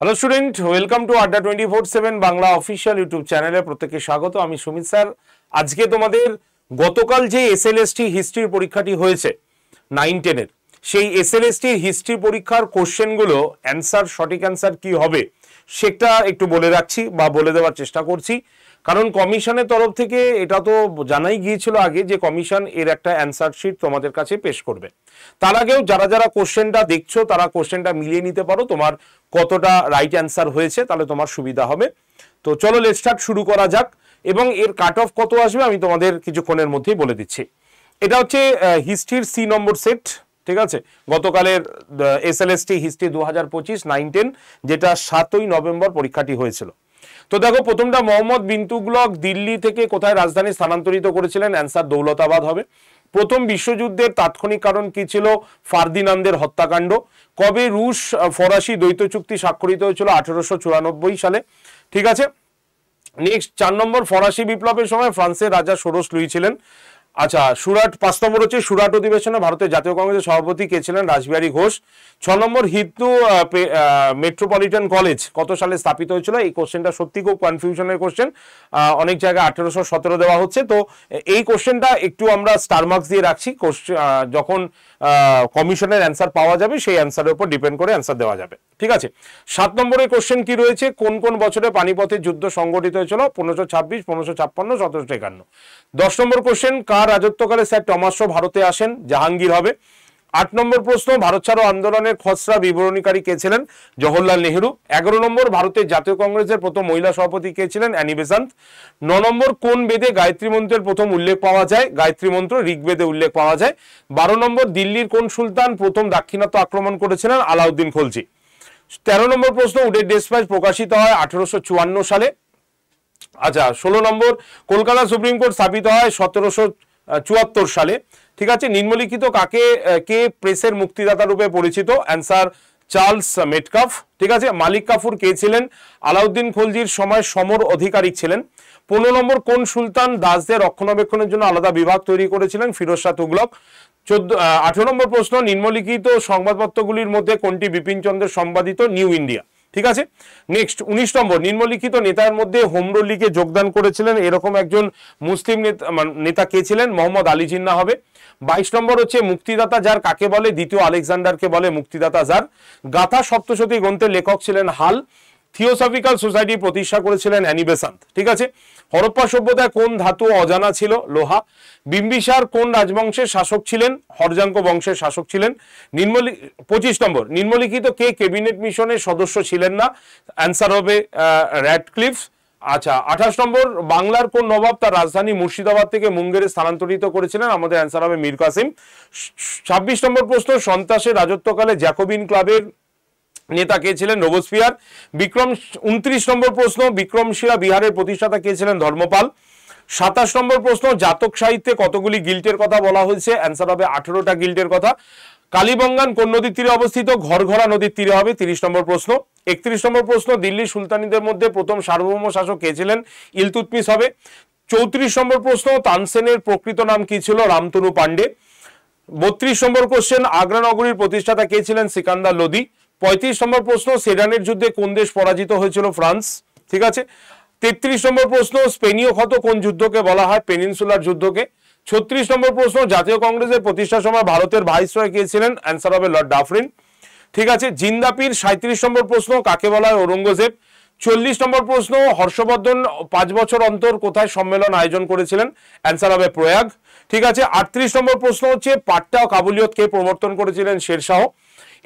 Hello student, welcome to আড্ডা 24/7 Bangla official YouTube চ্যানেলে প্রত্যেককে স্বাগত। আমি সুমিত স্যার। আজকে তোমাদের গতকাল যে এসএলএসটি হিস্ট্রির পরীক্ষাটি হয়েছে 9-10-এর, সেই এসএলএসটি হিস্ট্রি পরীক্ষার কোশ্চেনগুলো সঠিক অ্যান্সার কি হবে সেটা একটু বলে রাখছি বা বলে দেওয়ার চেষ্টা করছি। কারণ কমিশনের তরফ থেকে এটা তো জানাই গিয়েছিল আগে যে কমিশন এর একটা অ্যান্সার শিট তোমাদের কাছে পেশ করবে। তার আগেও যারা যারা কোশ্চেনটা দেখছো তারা কোশ্চেনটা মিলিয়ে নিতে পারো তোমার কতটা রাইট অ্যান্সার হয়েছে, তাহলে তোমার সুবিধা হবে। তো চলো লেটস স্টার্ট, শুরু করা যাক। এবং এর কাট অফ কত আসবে আমি তোমাদের কিছুক্ষণের মধ্যেই বলে দিচ্ছি। এটা হচ্ছে হিস্ট্রির সি নম্বর সেট, ঠিক আছে। গতকালের এসএলএসটি হিস্ট্রি 2025 9-10, যেটা 7ই নভেম্বর পরীক্ষাটি হয়েছিল। তো দেখো, প্রথমটা মোহাম্মদ বিন তুগলক দিল্লি থেকে কোথায় রাজধানী স্থানান্তরিত করেছিলেন? অ্যান্সার দৌলতাবাদ হবে। প্রথম বিশ্বযুদ্ধের তাৎক্ষণিক কারণ কি ছিল? ফার্দিনান্দের হত্যাকাণ্ড। কবে রুশ ফরাসি দ্বৈত চুক্তি স্বাক্ষরিত হয়েছিল? 1894 সালে, ঠিক আছে। নেক্সট 4 নম্বর, ফরাসি বিপ্লবের সময় ফ্রান্সের রাজা ষোড়শ লুই ছিলেন। আচ্ছা, সুরাট 5 নম্বর হচ্ছে সুরাট অধিবেশনে ভারতের জাতীয় কংগ্রেসের সভাপতি কে ছিলেন? রাসবিহারী ঘোষ। 6 নম্বর, হিন্দু মেট্রোপলিটন কলেজ কত সালে স্থাপিত হয়েছিল? এই কোশ্চেনটা সত্যি খুব কনফিউশনের কোশ্চেন, অনেক জায়গায় 1817 দেওয়া হচ্ছে। তো এই কোশ্চেনটা একটু আমরা স্টার মার্কস দিয়ে রাখছি, যখন কমিশনের অ্যান্সার পাওয়া যাবে সেই অ্যান্সারের উপর ডিপেন্ড করে অ্যান্সার দেওয়া যাবে, ঠিক আছে। 7 নম্বরের কোশ্চেন কি রয়েছে? কোন কোন বছরে পানিপথের যুদ্ধ সংগঠিত হয়েছিল? 1526, 1556, 1751। 10 নম্বর কোশ্চেন, কার রাজত্বকালে স্যার টমাস শো ভারতে আসেন? জাহাঙ্গীর হবে। 8 নম্বর প্রশ্ন, ভারত ছাড়ো আন্দোলনের খসড়া বিবরণীকারী কে ছিলেন? জওহরলাল নেহেরু। 11 নম্বর, ভারতের জাতীয় কংগ্রেসের প্রথম মহিলা সভাপতি কে ছিলেন? Annie Besant. 9 নম্বর, কোন বেদে গায়ত্রী মন্ত্রের প্রথম উল্লেখ পাওয়া যায়? গায়ত্রী মন্ত্র ঋগ্বেদে উল্লেখ পাওয়া যায়। 12 নম্বর, দিল্লির কোন সুলতান প্রথম দাক্ষিণাত্য আক্রমণ করেছিলেন? আলাউদ্দিন খলজি। 13 নম্বর প্রশ্ন, উডের ডেসপ্যাচ প্রকাশিত হয় 1854 সালে। আচ্ছা, 16 নম্বর, কলকাতা সুপ্রিম কোর্ট স্থাপিত হয় 1774 সালে, ঠিক আছে। নিম্নলিখিত কে প্রেসের মুক্তিদাতা রূপে পরিচিত? অ্যান্সার চার্লস মেটকাফ, ঠিক আছে। মালিক কাফুর কে ছিলেন? আলাউদ্দিন খলজির সময় সমর অধিকারিক ছিলেন। 15 নম্বর, কোন সুলতান দাসদের রক্ষণাবেক্ষণের জন্য আলাদা বিভাগ তৈরি করেছিলেন? ফিরোজ শাহ তুগলক। 18 নম্বর প্রশ্ন, নিম্নলিখিত সংবাদপত্রগুলির মধ্যে কোনটি বিপিন চন্দ্রের সম্পাদিত? নিউ ইন্ডিয়া, ঠিক আছে। নেক্সট 19 নম্বর, নিম্নলিখিত নেতার মধ্যে হোমরুল লীগে যোগদান করেছিলেন এরকম একজন মুসলিম নেতা কে ছিলেন? মোহাম্মদ আলী জিন্নাহ হবে। 22 নম্বর হচ্ছে, মুক্তিদাতা জার কাকে বলে? দ্বিতীয় আলেকজান্ডারকে বলে মুক্তিদাতা জার। গাথা সপ্তশতী গ্রন্থের লেখক ছিলেন হাল। থিওসফিক্যাল সোসাইটি প্রতিষ্ঠা করেছিলেন অ্যানি বেসান্ত, ঠিক আছে। হরপ্পা সভ্যতায় কোন ধাতু অজানা ছিল? লোহা। বিম্বিসার কোন রাজবংশের শাসক ছিলেন? হরজাঙ্ক বংশের শাসক ছিলেন। 25 নম্বর, নিম্নলিখিত কে ক্যাবিনেট মিশনের সদস্য ছিলেন না? অ্যান্সার হবে র্যাডক্লিফ। আচ্ছা, 28 নম্বর, বাংলার কোন নবাব তার রাজধানী মুর্শিদাবাদ থেকে মুঙ্গেরে স্থানান্তরিত করেছিলেন? আমাদের অ্যান্সার হবে মীর কাসিম। 26 নম্বর প্রশ্ন, সন্ত্রাসের রাজত্বকালে জ্যাকোবিন ক্লাবের নেতা কে ছিলেন? রোবসপিয়ার। 29 নম্বর প্রশ্ন, বিক্রমশিলা বিহারের প্রতিষ্ঠাতা কে ছিলেন? ধর্মপাল। 27 নম্বর প্রশ্ন, জাতক সাহিত্যে কতগুলি গিল্টের কথা বলা হয়েছে? অ্যান্সার হবে 18টা গিল্টের কথা। কালীবঙ্গান কোন নদীর তীরে অবস্থিত? ঘরঘরা নদীর তীরে হবে। 30 নম্বর প্রশ্ন। 31 নম্বর প্রশ্ন, দিল্লির সুলতানিদের মধ্যে প্রথম সার্বভৌম শাসক কে ছিলেন? ইলতুৎমিশ হবে। 34 নম্বর প্রশ্ন, তানসেনের প্রকৃত নাম কি ছিল? রামতনু পান্ডে। 32 নম্বর কোশ্চেন, আগ্রা নগরীর প্রতিষ্ঠাতা কে ছিলেন? সিকান্দার লোদি। 35 নম্বর প্রশ্ন, সেডানের যুদ্ধে কোন দেশ পরাজিত হয়েছিল? ফ্রান্স, ঠিক আছে। 33 নম্বর প্রশ্ন, স্পেনীয় ক্ষত কোন যুদ্ধকে বলা হয়? পেনিনসুলার যুদ্ধকে। 36 নম্বর প্রশ্ন, জাতীয় কংগ্রেসের প্রতিষ্ঠার সময় ভারতের ভাইসরয় কে ছিলেন? অ্যান্সার হবে লর্ড ডাফরিন, ঠিক আছে। জিন্দাপির 37 নম্বর প্রশ্ন, কাকে বলা হয়? ঔরঙ্গজেব। 40 নম্বর প্রশ্ন, হর্ষবর্ধন 5 বছর অন্তর কোথায় সম্মেলন আয়োজন করেছিলেন? অ্যান্সার হবে প্রয়াগ, ঠিক আছে। 38 নম্বর প্রশ্ন হচ্ছে, পাট্টা ও কাবুলিয়ত কে প্রবর্তন করেছিলেন? শেরশাহ।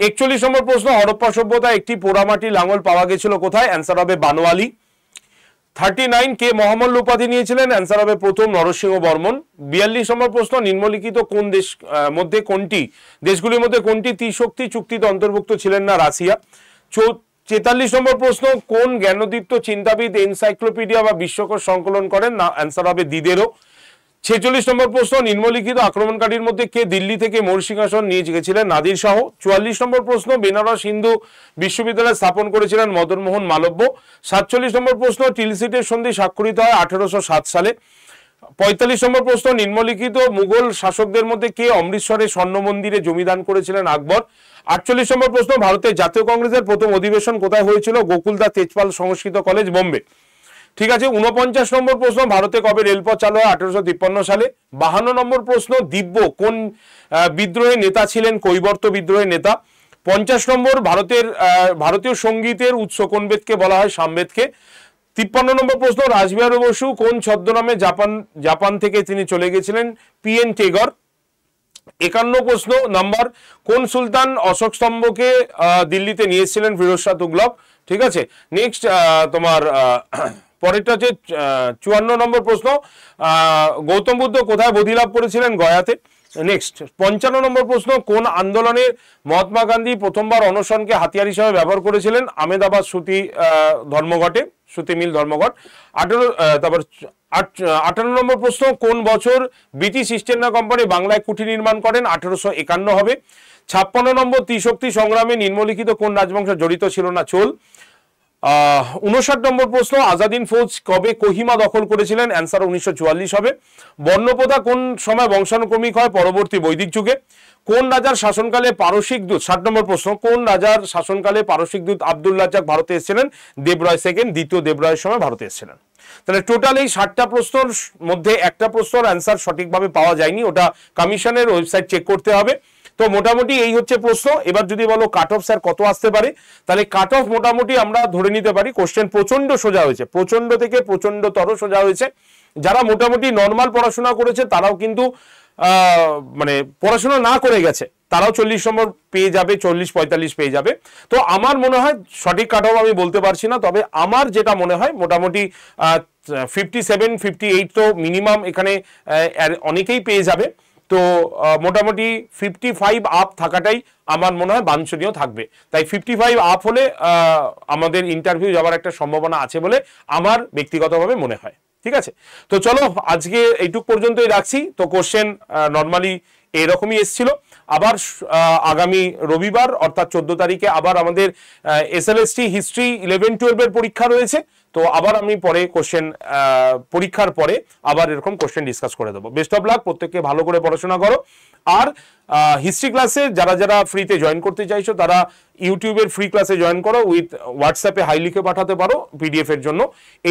41 নম্বর প্রশ্ন, হরপ্পা সভ্যতায় একটি পোড়ামাটি লাঙল পাওয়া গেছিল কোথায়? অ্যান্সার হবে বানোয়ালি। 39, কে মহামল্ল উপাধি নিয়েছিলেন? অ্যান্সার হবে প্রথম নরসিংহ বর্মন। 42 নম্বর প্রশ্ন, নিম্নলিখিত কোন দেশ মধ্যে দেশগুলির মধ্যে কোনটি ত্রিশক্তি চুক্তিতে অন্তর্ভুক্ত ছিলেন না? রাশিয়া। 43 নম্বর প্রশ্ন, কোন জ্ঞানদীপ্ত চিন্তাবিদ এনসাইক্লোপিডিয়া বা বিশ্বকোষ সংকলন করেন? না, অ্যান্সার হবে দিদেরো। 46 নম্বর প্রশ্ন, নিম্নলিখিত আক্রমণকারীর মধ্যে কে দিল্লি থেকে মোর সিংহাসন নিয়ে গেছিলেন? নাদির শাহ। 44 নম্বর প্রশ্ন, বেনারস হিন্দু বিশ্ববিদ্যালয় স্থাপন করেছিলেন মদনমোহন মালব্য। 47 নম্বর প্রশ্ন, টিলসিটের সন্ধি স্বাক্ষরিত হয় 1807 সালে। 45 নম্বর প্রশ্ন, নিম্নলিখিত মুঘল শাসকদের মধ্যে কে অমৃতসরে স্বর্ণ মন্দিরে জমিদান করেছিলেন? আকবর। 48 নম্বর প্রশ্ন, ভারতের জাতীয় কংগ্রেসের প্রথম অধিবেশন কোথায় হয়েছিল? গোকুলদাস তেজপাল সংস্কৃত কলেজ, বোম্বে। ঠিক আছে। 49 নম্বর প্রশ্ন, ভারতে কবে রেলপথ চালু হয়? 1853 সালে। 52 নম্বর প্রশ্ন, দিব্য কোন বিদ্রোহের নেতা ছিলেন? কৈবর্ত বিদ্রোহের নেতা। 50 নম্বর, ভারতীয় সঙ্গীতের উৎস কোন বেদকে বলা হয়? সামবেদকে। 53 নম্বর প্রশ্ন, রাসবিহারী বসু কোন ছদ্মনামে জাপান থেকে তিনি চলে গেছিলেন? PN টেগর। 51 প্রশ্ন নাম্বার, কোন সুলতান অশোক স্তম্ভকে দিল্লিতে নিয়েছিলেন? ফিরোজ শাহ তুগলক। ঠিক আছে। নেক্সট তোমার পরেরটা হচ্ছে 54 নম্বর প্রশ্ন, গৌতম বুদ্ধ কোথায় বোধি লাভ করেছিলেন? গয়াতে। নেক্সট 55 নম্বর প্রশ্ন, কোন আন্দোলনে মহাত্মা গান্ধী প্রথমবার অনশনকে হাতিয়ার হিসাবে ব্যবহার করেছিলেন? আহমেদাবাদ সুতি ধর্মঘটে, সুতি মিল ধর্মঘট। 58 নম্বর প্রশ্ন, কোন বছর ব্রিটিশ ইস্ট ইন্ডিয়া কোম্পানি বাংলায় কুঠি নির্মাণ করেন? 1851 হবে। 56 নম্বর, ত্রিশক্তি সংগ্রামে নিম্নলিখিত কোন রাজবংশ জড়িত ছিল না? চোল। 59 নম্বর প্রশ্ন, আজাদিন ফৌজ কবে কোহিমা দখল করেছিলেন? অ্যান্সার 1944 হবে। বর্ণপ্রথা কোন সময় বংশানুক্রমিক হয়? পরবর্তী বৈদিক যুগে। কোন রাজার শাসনকালে পারসিক দূত, 60 নম্বর প্রশ্ন, কোন রাজার শাসনকালে পারসিক দূত আব্দুল রাজ্জাক ভারতে এসেছিলেন? দেবরায় সেকেন্ড, দ্বিতীয় দেবরায়ের সময় ভারতে এসেছিলেন। তাহলে টোটাল এই 60টা প্রশ্নের মধ্যে একটা প্রশ্নের অ্যান্সার সঠিকভাবে পাওয়া যায়নি, ওটা কমিশনের ওয়েবসাইট চেক করতে হবে। তো মোটামুটি এই হচ্ছে প্রশ্ন। এবার যদি বলো কাট অফ স্যার কত আসতে পারে, তাহলে কাট অফ মোটামুটি আমরা ধরে নিতে পারি কোশ্চেন প্রচন্ড সোজা হয়েছে, প্রচন্ড থেকে প্রচন্ডতর সোজা হয়েছে। যারা মোটামুটি নর্মাল পড়াশোনা করেছে তারাও কিন্তু মানে পড়াশোনা না করে গেছে তারাও 40 নম্বর পেয়ে যাবে, 40-45 পেয়ে যাবে। তো আমার মনে হয় সঠিক কাট অফ আমি বলতে পারছি না, তবে আমার যেটা মনে হয় মোটামুটি 57-58 তো মিনিমাম এখানে অনেকেই পেয়ে যাবে। তো মোটামুটি 55 আপ থাকাটাই আমার মনে হয় বাঞ্ছনীয় থাকবে। তাই 55 আপ হলে আমাদের ইন্টারভিউ যাওয়ার একটা সম্ভাবনা আছে বলে আমার ব্যক্তিগতভাবে মনে হয়। ঠিক আছে, তো চলো আজকে এইটুক পর্যন্তই রাখছি। তো কোশ্চেন নর্মালি এরকমই এসছিল। আবার আগামী রবিবার অর্থাৎ 14 তারিখে আবার আমাদের SLST হিস্ট্রি 11-12 এর পরীক্ষা রয়েছে। তো আবার আমি পরে কোশ্চেন পরীক্ষার পরে আবার এরকম কোশ্চেন ডিসকাস করে দেবো। বেস্ট অফ লাক, প্রত্যেককে ভালো করে পড়াশোনা করো। আর হিস্ট্রি ক্লাসে যারা যারা ফ্রিতে জয়েন করতে চাইছো তারা ইউটিউবের ফ্রি ক্লাসে জয়েন করো, উইথ হোয়াটসঅ্যাপে হাই লিখে পাঠাতে পারো PDF এর জন্য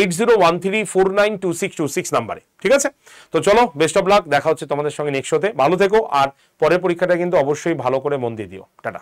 8013492626 নাম্বারে। ঠিক আছে, তো চলো বেস্ট অফ লাক, দেখা হচ্ছে তোমাদের সঙ্গে নেক্সট শোতে। ভালো থেকো, আর পরের পরীক্ষাটা কিন্তু অবশ্যই ভালো করে মন দিয়ে দিও। টাটা।